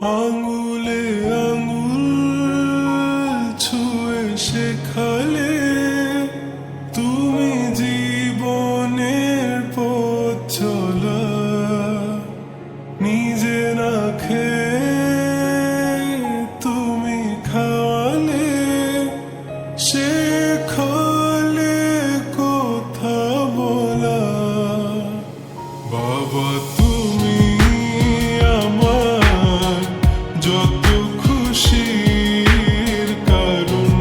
আঙুলে আঙুল ছুঁয়ে শেখালে তুমি জীবনের পথ চলা, নিজে না খেয়ে তুমি খাওয়ালে, শেখালে কথা বলা। বাবা তুমি আমার যত খুশির কারণ,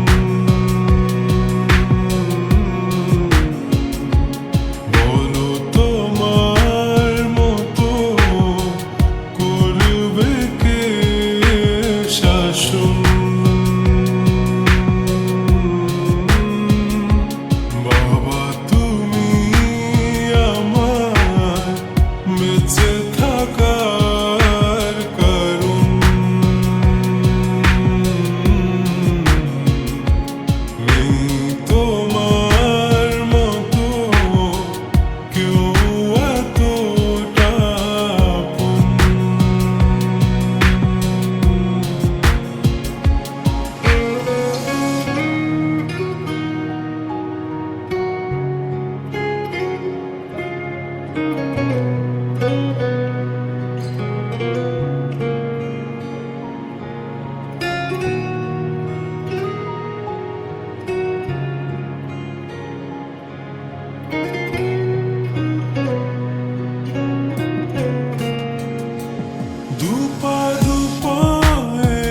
বলো তোমার মতো করবে কে শাসন। বাবা তুমি আমার বেঁচে থাকার কারণ, নেই তোমার মতো কেউ এতটা আপন। দুপা দুপা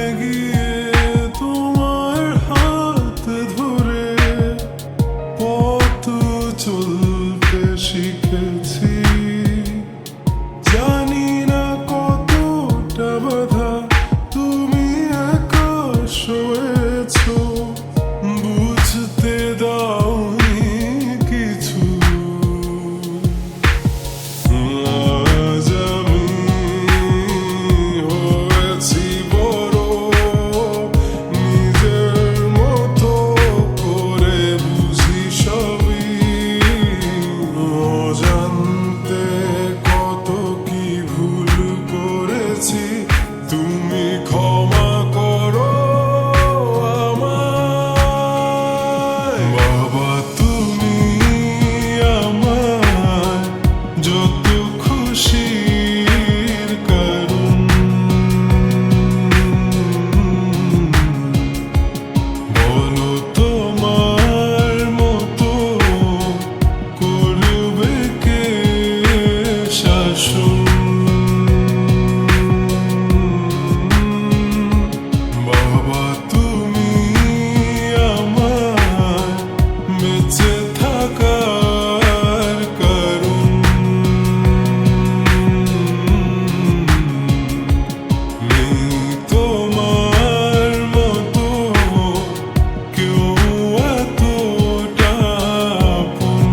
এগিয়ে তোমার হাত ধরে পথ চলতে শিখেছি, জানি না কতটা বাধা তুমি একা সয়েছো, বুঝতে দাওনি কিছু। আজ আমি হয়েছি বড়, নিজের মতো করে বুঝি সবই, অজান্তে কত কি ভুল করেছি, তুমি ক্ষমা করো আমায়। বাবা তুমি আমার যত খুশির কারণ, বলো তোমার মতো করবে কে শাসন। বাবা তুমি আমার বেঁচে থাকার কারণ, নেই তোমার মতো কেউ এতটা আপন।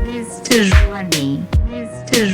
Mr. Rani, Mr.